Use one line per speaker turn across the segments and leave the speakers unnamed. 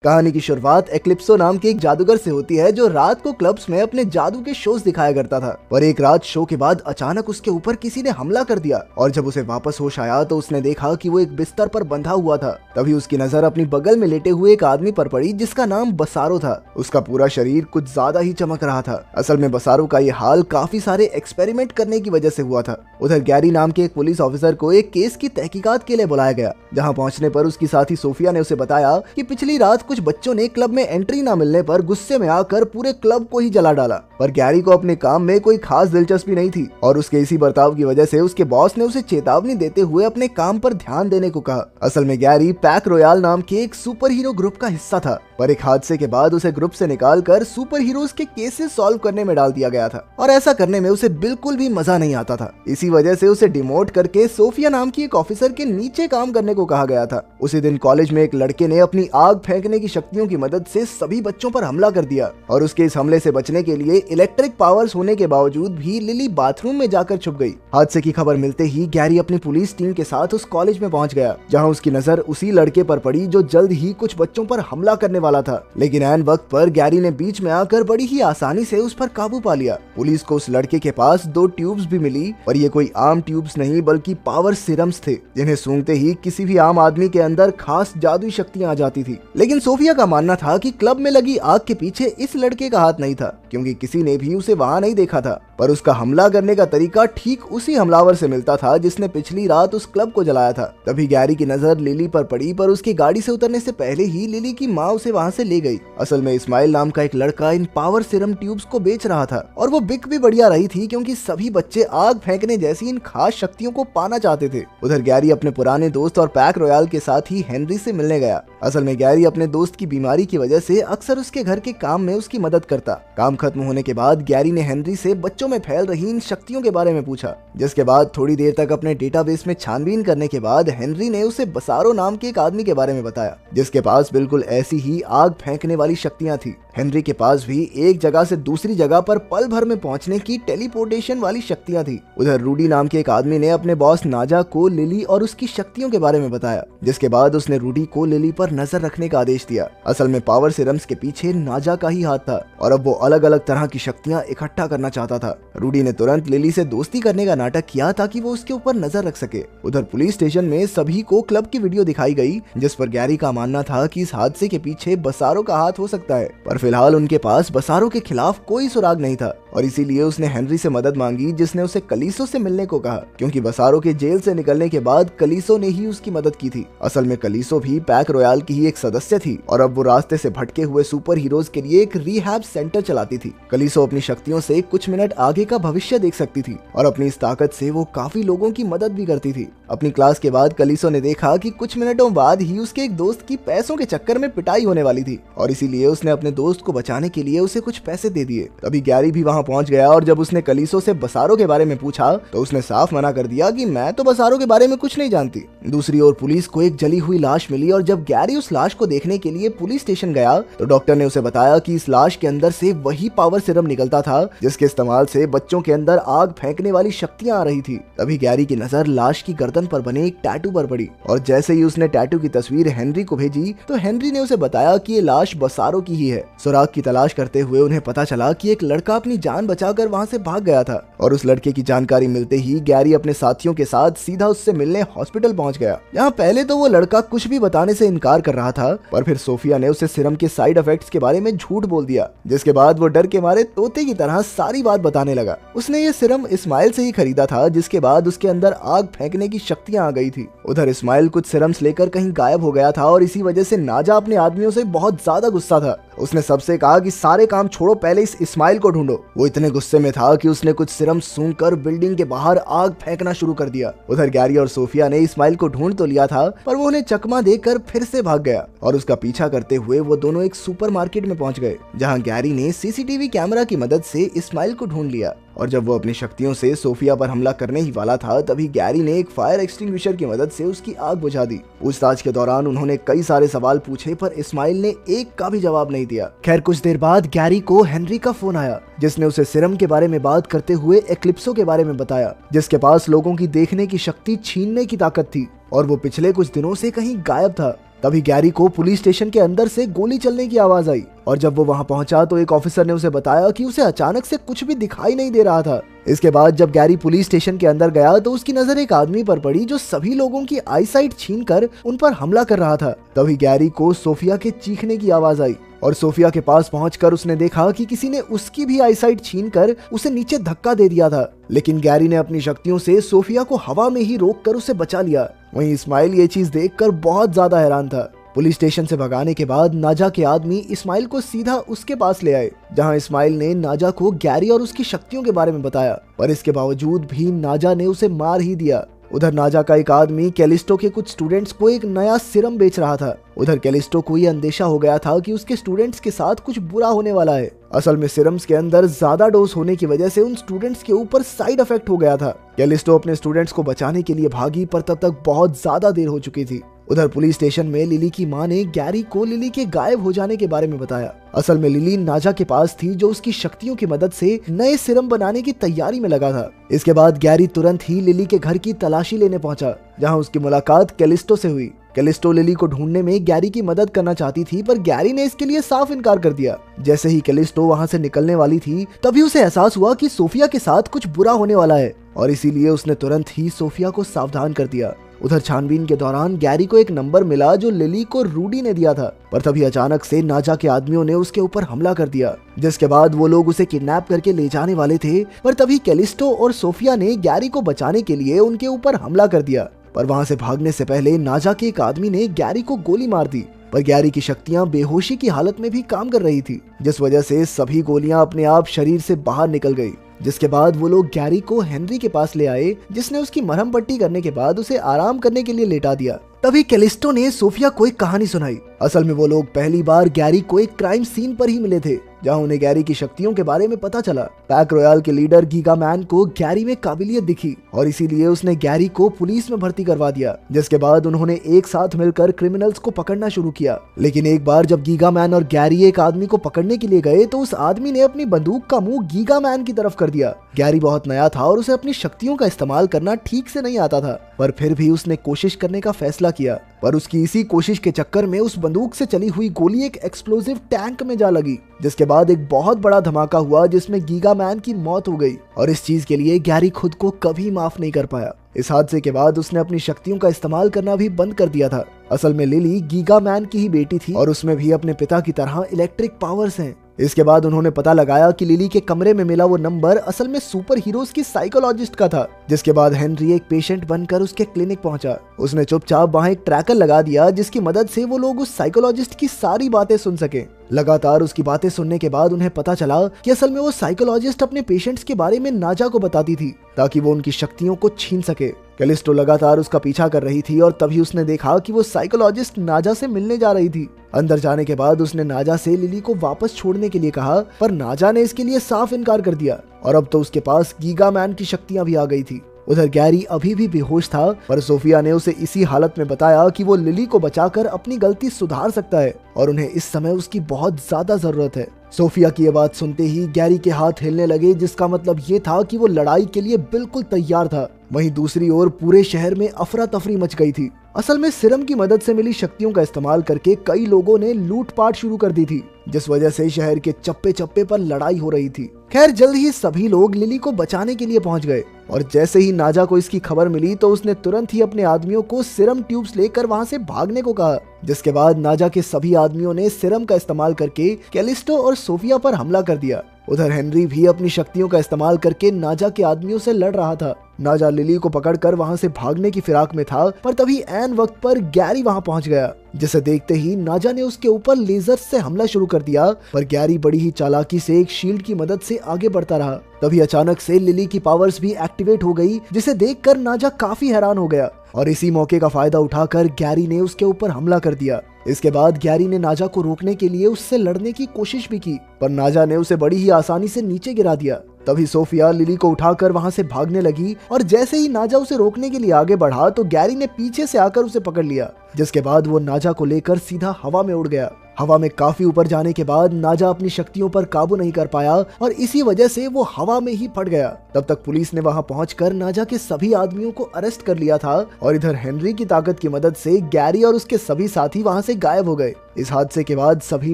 कहानी की शुरुआत एक्लिप्सो नाम के एक जादूगर से होती है जो रात को क्लब्स में अपने जादू के शोज दिखाया करता था। पर एक रात शो के बाद अचानक उसके ऊपर किसी ने हमला कर दिया और जब उसे वापस होश आया तो उसने देखा कि वो एक बिस्तर पर बंधा हुआ था। तभी उसकी नजर अपनी बगल में लेटे हुए एक आदमी पर पड़ी जिसका नाम बसारो था। उसका पूरा शरीर कुछ ज्यादा ही चमक रहा था। असल में बसारो का ये हाल काफी सारे एक्सपेरिमेंट करने की वजह से हुआ था। उधर गैरी नाम के एक पुलिस ऑफिसर को एक केस की तहकीकात के लिए बुलाया गया, जहाँ पहुंचने पर उसकी साथी सोफिया ने उसे बताया कि पिछली रात कुछ बच्चों ने क्लब में एंट्री ना मिलने पर गुस्से में आकर पूरे क्लब को ही जला डाला। पर गैरी को अपने काम में कोई खास दिलचस्पी नहीं थी और उसके इसी बर्ताव की वजह से उसके बॉस ने उसे चेतावनी देते हुए अपने काम पर ध्यान देने को कहा। असल में गैरी पैक रॉयल नाम के एक सुपर हीरो ग्रुप का हिस्सा था, पर एक हादसे के बाद उसे ग्रुप से निकालकर सुपर हीरोज के केसेस सॉल्व करने में डाल दिया गया था और ऐसा करने में उसे बिल्कुल भी मजा नहीं आता था। इसी वजह से उसे डिमोट करके सोफिया नाम की एक ऑफिसर के नीचे काम करने को कहा गया था। उसी दिन कॉलेज में एक लड़के ने अपनी आग फेंकने की शक्तियों की मदद से सभी बच्चों पर हमला कर दिया और उसके इस हमले से बचने के लिए इलेक्ट्रिक पावर्स होने के बावजूद भी लिली बाथरूम में जाकर छुप गई। हादसे की खबर मिलते ही गैरी अपनी पुलिस टीम के साथ उस कॉलेज में पहुंच गया, जहां उसकी नजर उसी लड़के पर पड़ी जो जल्द ही कुछ बच्चों पर हमला करने वाला था। लेकिन ऐन वक्त पर गैरी ने बीच में आकर बड़ी ही आसानी से उस पर काबू पा लिया। पुलिस को उस लड़के के पास 2 ट्यूब्स भी मिली और ये कोई आम ट्यूब्स नहीं बल्कि पावर सिरम्स थे, जिन्हें सूंघते ही किसी भी आम आदमी के अंदर खास जादुई शक्तियां आ जाती थी। लेकिन सोफिया का मानना था कि क्लब में लगी आग के पीछे इस लड़के का हाथ नहीं था, क्योंकि किसी ने भी उसे वहां नहीं देखा था। पर उसका हमला करने का तरीका ठीक उसी हमलावर से मिलता था जिसने पिछली रात उस क्लब को जलाया था। तभी गैरी की नजर लिली पर पड़ी, पर उसकी गाड़ी से उतरने से पहले ही लिली की माँ उसे वहां से ले गई। असल में इस्माइल नाम का एक लड़का इन पावर सिरम ट्यूब्स को बेच रहा था और वो बिक भी बढ़िया रही थी, क्योंकि सभी बच्चे आग फेंकने जैसी इन खास शक्तियों को पाना चाहते थे। उधर गैरी अपने पुराने दोस्त और पैक रॉयल के साथ ही हेनरी से मिलने गया। असल में गैरी अपने दोस्त की बीमारी की वजह से अक्सर उसके घर के काम में उसकी मदद करता। काम खत्म होने के बाद गैरी ने हेनरी से बच्चों में फैल रही इन शक्तियों के बारे में पूछा, जिसके बाद थोड़ी देर तक अपने डेटाबेस में छानबीन करने के बाद हेनरी ने उसे बसारो नाम के एक आदमी के बारे में बताया, जिसके पास बिल्कुल ऐसी ही आग फेंकने वाली शक्तियां थी। हेनरी के पास भी एक जगह से दूसरी जगह पर पल भर में पहुंचने की टेलीपोर्टेशन वाली शक्तियां थी। उधर रूडी नाम के एक आदमी ने अपने बॉस नाजा को लिली और उसकी शक्तियों के बारे में बताया, जिसके बाद उसने रूडी को लिली पर नजर रखने का आदेश दिया। असल में पावर सिरम्स के पीछे नाजा का ही हाथ था और अब वो अलग अलग तरह की शक्तियां इकट्ठा करना चाहता था। रूडी ने तुरंत लिली से दोस्ती करने का नाटक किया ताकि वो उसके ऊपर नजर रख सके। उधर पुलिस स्टेशन में सभी को क्लब की वीडियो दिखाई गई, जिस पर गैरी का मानना था कि इस हादसे के पीछे बसारो का हाथ हो सकता है। पर फिलहाल उनके पास बसारो के खिलाफ कोई सुराग नहीं था और इसीलिए उसने हेनरी से मदद मांगी, जिसने उसे कलीसो से मिलने को कहा, क्योंकि बसारो के जेल से निकलने के बाद कलीसो ने ही उसकी मदद की थी। असल में कलीसो भी पैक रॉयल की ही एक सदस्य थी और अब वो रास्ते से भटके हुए सुपर हीरोज के लिए एक रिहैब सेंटर चलाती थी। कलीसो अपनी शक्तियों से कुछ मिनट आगे का भविष्य देख सकती थी और अपनी इस ताकत से वो काफी लोगों की मदद भी करती थी। अपनी क्लास के बाद कलीसो ने देखा कि कुछ मिनटों बाद ही उसके एक दोस्त की पैसों के चक्कर में पिटाई होने वाली थी और इसीलिए उसने अपने दोस्त को बचाने के लिए उसे कुछ पैसे दे दिए। तभी गैरी भी वहां पहुंच गया और जब उसने कलीसो से बसारो के बारे में पूछा तो उसने साफ मना कर दिया कि मैं तो बसारो के बारे में कुछ नहीं जानती। दूसरी ओर पुलिस को एक जली हुई लाश मिली और जब गैरी उस लाश को देखने के लिए पुलिस स्टेशन गया तो डॉक्टर ने उसे बताया कि इस लाश के अंदर से वही पावर सिरम निकलता था जिसके इस्तेमाल से बच्चों के अंदर आग फेंकने वाली शक्तियां आ रही थी। तभी गैरी की नजर लाश की गर्दन पर बने एक टैटू पर पड़ी और जैसे ही उसने टैटू की तस्वीर हेनरी को भेजी तो हेनरी ने उसे बताया कि ये लाश बसारो की ही है। सुराग की तलाश करते हुए उन्हें पता चला कि एक लड़का अपनी जान बचाकर वहां से भाग गया था और उस लड़के की जानकारी मिलते ही गैरी अपने साथियों के साथ सीधा उससे मिलने हॉस्पिटल पहुंच गया। यहाँ पहले तो वो लड़का कुछ भी बताने से इनकार कर रहा था, पर फिर सोफिया ने उसे सिरम के साइड इफेक्ट्स के बारे में झूठ बोल दिया, जिसके बाद वो डर के मारे तोते की तरह सारी बात बताने लगा। उसने ये सिरम इस्माइल से ही खरीदा था, जिसके बाद उसके अंदर आग फेंकने की शक्तियां आ गई थी। उधर इस्माइल कुछ सिरम्स लेकर कहीं गायब हो गया था और इसी वजह से नाजा अपने आदमियों से बहुत ज्यादा गुस्सा था। उसने सबसे कहा कि सारे काम छोड़ो, पहले इस इस्माइल को ढूंढो। वो इतने गुस्से में था कि उसने कुछ सिरम सूंघकर बिल्डिंग के बाहर आग फेंकना शुरू कर दिया। उधर गैरी और सोफिया ने इस्माइल को ढूंढ तो लिया था, पर वो उन्हें चकमा देकर फिर से भाग गया और उसका पीछा करते हुए वो दोनों एक सुपरमार्केट में पहुंच गए, जहां गैरी ने सीसीटीवी कैमरा की मदद से इस्माइल को ढूंढ लिया। और जब वो अपनी शक्तियों से सोफिया पर हमला करने ही वाला था तभी गैरी ने एक फायर एक्सटिंग्विशर की मदद से उसकी आग बुझा दी। पूछताछ के दौरान उन्होंने कई सारे सवाल पूछे, पर इस्माइल ने एक का भी जवाब नहीं दिया। खैर कुछ देर बाद गैरी को हेनरी का फोन आया, जिसने उसे सिरम के बारे में बात करते हुए एक्लिप्सो के बारे में बताया, जिसके पास लोगों की देखने की शक्ति छीनने की ताकत थी और वो पिछले कुछ दिनों से कहीं गायब था। तभी गैरी को पुलिस स्टेशन के अंदर से गोली चलने की आवाज आई और जब वो वहां पहुंचा तो एक ऑफिसर ने उसे बताया कि उसे अचानक से कुछ भी दिखाई नहीं दे रहा था। इसके बाद जब गैरी पुलिस स्टेशन के अंदर गया तो उसकी नजर एक आदमी पर पड़ी जो सभी लोगों की आईसाइट छीनकर उन पर हमला कर रहा था। तभी गैरी को सोफिया के चीखने की आवाज आई और सोफिया के पास पहुंचकर उसने देखा कि किसी ने उसकी भी आईसाइट छीनकर उसे नीचे धक्का दे दिया था, लेकिन गैरी ने अपनी शक्तियों से सोफिया को हवा में ही रोककर उसे बचा लिया। वहीं इस्माइल ये चीज देखकर बहुत ज्यादा हैरान था। पुलिस स्टेशन से भगाने के बाद नाजा के आदमी इस्माइल को सीधा उसके पास ले आए, जहां इस्माइल ने नाजा को गैरी और उसकी शक्तियों के बारे में बताया, पर इसके बावजूद भी नाजा ने उसे मार ही दिया। उधर नाजा का एक आदमी कैलिस्टो के कुछ स्टूडेंट्स को एक नया सिरम बेच रहा था। उधर कैलिस्टो को ये अंदेशा हो गया था कि उसके स्टूडेंट्स के साथ कुछ बुरा होने वाला है। असल में सिरम्स के अंदर ज्यादा डोज होने की वजह से उन स्टूडेंट्स के ऊपर साइड इफेक्ट हो गया था। कैलिस्टो अपने स्टूडेंट्स को बचाने के लिए भागी, पर तब तक बहुत ज्यादा देर हो चुकी थी। उधर पुलिस स्टेशन में लिली की मां ने गैरी को लिली के गायब हो जाने के बारे में बताया। असल में लिली नाजा के पास थी जो उसकी शक्तियों की मदद से नए सिरम बनाने की तैयारी में लगा था। इसके बाद गैरी तुरंत ही लिली के घर की तलाशी लेने पहुंचा, जहां उसकी मुलाकात कैलिस्टो से हुई। कैलिस्टो लिली को ढूंढने में गैरी की मदद करना चाहती थी, पर गैरी ने इसके लिए साफ इनकार कर दिया। जैसे ही कैलिस्टो वहां से निकलने वाली थी तभी उसे एहसास हुआ कि सोफिया के साथ कुछ बुरा होने वाला है और इसीलिए उसने तुरंत ही सोफिया को सावधान कर दिया। उधर छानबीन के दौरान गैरी को एक नंबर मिला जो लिली को रूडी ने दिया था, पर तभी अचानक से नाजा के आदमियों ने उसके ऊपर हमला कर दिया, जिसके बाद वो लोग उसे किडनैप करके ले जाने वाले थे। पर तभी कैलिस्टो और सोफिया ने गैरी को बचाने के लिए उनके ऊपर हमला कर दिया, पर वहां से भागने से पहले नाजा के एक आदमी ने गैरी को गोली मार दी। पर गैरी की शक्तियां बेहोशी की हालत में भी काम कर रही थी, जिस वजह से सभी गोलियां अपने आप शरीर से बाहर निकल गई। जिसके बाद वो लोग गैरी को हेनरी के पास ले आए, जिसने उसकी मरहम पट्टी करने के बाद उसे आराम करने के लिए लेटा दिया। तभी कैलिस्टो ने सोफिया को एक कहानी सुनाई। असल में वो लोग पहली बार गैरी को एक क्राइम सीन पर ही मिले थे, जहां उन्हें गैरी की शक्तियों के बारे में पता चला। पैक रॉयल के लीडर गीगा मैन को गैरी में काबिलियत दिखी और इसीलिए उसने गैरी को पुलिस में भर्ती करवा दिया, जिसके बाद उन्होंने एक साथ मिलकर क्रिमिनल्स को पकड़ना शुरू किया। लेकिन एक बार जब गीगा मैन और गैरी एक आदमी को पकड़ने के लिए गए तो उस आदमी ने अपनी बंदूक का मुंह गीगा मैन की तरफ कर दिया। गैरी बहुत नया था और उसे अपनी शक्तियों का इस्तेमाल करना ठीक से नहीं आता था, पर फिर भी उसने कोशिश करने का फैसला किया। पर उसकी इसी कोशिश के चक्कर में उस बंदूक से चली हुई गोली एक एक्सप्लोसिव टैंक में जा लगी, जिसके बाद एक बहुत बड़ा धमाका हुआ जिसमें गीगा मैन की मौत हो गई। और इस चीज के लिए गैरी खुद को कभी माफ नहीं कर पाया। इस हादसे के बाद उसने अपनी शक्तियों का इस्तेमाल करना भी बंद कर दिया था। असल में लिली गीगा मैन की ही बेटी थी और उसमें भी अपने पिता की तरह इलेक्ट्रिक पावर्स हैं। इसके बाद उन्होंने पता लगाया कि लिली के कमरे में मिला वो नंबर असल में सुपर हीरोज की साइकोलॉजिस्ट का था। जिसके बाद हेनरी एक पेशेंट बनकर उसके क्लिनिक पहुंचा। उसने चुपचाप वहां एक ट्रैकर लगा दिया, जिसकी मदद से वो लोग उस साइकोलॉजिस्ट की सारी बातें सुन सके। लगातार उसकी बातें सुनने के बाद उन्हें पता चला कि असल में वो साइकोलॉजिस्ट अपने पेशेंट्स के बारे में नाजा को बताती थी, ताकि वो उनकी शक्तियों को छीन सके। कैलिस्टो लगातार उसका पीछा कर रही थी और तभी उसने देखा कि वो साइकोलॉजिस्ट नाजा से मिलने जा रही थी। अंदर जाने के बाद उसने नाजा से लिली को वापस छोड़ने के लिए कहा, पर नाजा ने इसके लिए साफ इनकार कर दिया और अब तो उसके पास गीगा मैन की शक्तियां भी आ गई थी। उधर गैरी अभी भी बेहोश था, पर सोफिया ने उसे इसी हालत में बताया कि वो लिली को बचाकर अपनी गलती सुधार सकता है और उन्हें इस समय उसकी बहुत ज्यादा जरूरत है। सोफिया की ये बात सुनते ही गैरी के हाथ हिलने लगे, जिसका मतलब ये था कि वो लड़ाई के लिए बिल्कुल तैयार था। वहीं दूसरी ओर पूरे शहर में अफरा तफरी मच गई थी। असल में सिरम की मदद से मिली शक्तियों का इस्तेमाल करके कई लोगों ने लूटपाट शुरू कर दी थी, जिस वजह से शहर के चप्पे चप्पे पर लड़ाई हो रही थी। खैर जल्द ही सभी लोग लिली को बचाने के लिए पहुंच गए और जैसे ही नाजा को इसकी खबर मिली तो उसने तुरंत ही अपने आदमियों को सिरम ट्यूब्स लेकर वहां से भागने को कहा। जिसके बाद नाजा के सभी आदमियों ने सिरम का इस्तेमाल करके कैलिस्टो और सोफिया पर हमला कर दिया। उधर हेनरी भी अपनी शक्तियों का इस्तेमाल करके नाजा के आदमियों से लड़ रहा था। नाजा लिली को पकड़कर वहां से भागने की फिराक में था, पर तभी ऐन वक्त पर गैरी वहां पहुंच गया, जिसे देखते ही नाजा ने उसके ऊपर लेजर से हमला शुरू कर दिया। पर गैरी बड़ी ही चालाकी से एक शील्ड की मदद से आगे बढ़ता रहा। तभी अचानक से लिली की पावर्स भी एक्टिवेट हो गई, जिसे देखकर नाजा काफी हैरान हो गया और इसी मौके का फायदा उठाकर गैरी ने उसके ऊपर हमला कर दिया। इसके बाद गैरी ने नाजा को रोकने के लिए उससे लड़ने की कोशिश भी की, पर नाजा ने उसे बड़ी ही आसानी से नीचे गिरा दिया। तभी सोफिया लिली को उठाकर वहां से भागने लगी और जैसे ही नाजा उसे रोकने के लिए आगे बढ़ा तो गैरी ने पीछे से आकर उसे पकड़ लिया, जिसके बाद वो नाजा को लेकर सीधा हवा में उड़ गया। हवा में काफी ऊपर जाने के बाद नाजा अपनी शक्तियों पर काबू नहीं कर पाया और इसी वजह से वो हवा में ही फट गया। तब तक पुलिस ने वहां पहुंचकर नाजा के सभी आदमियों को अरेस्ट कर लिया था और इधर हेनरी की ताकत की मदद से गैरी और उसके सभी साथी वहां से गायब हो गए। इस हादसे के बाद सभी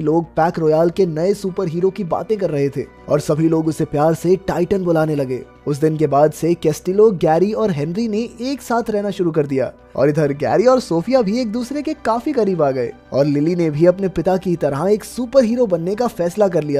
लोग पैक रॉयल के नए सुपर हीरो की बातें कर रहे थे और सभी लोग उसे प्यार से टाइटन बुलाने लगे। उस दिन के बाद से कैस्टिलो, गैरी और हेनरी ने एक साथ रहना शुरू कर दिया और इधर गैरी और सोफिया भी एक दूसरे के काफी करीब आ गए और लिली ने भी अपने पिता की तरह एक सुपर हीरो बनने का फैसला कर लिया।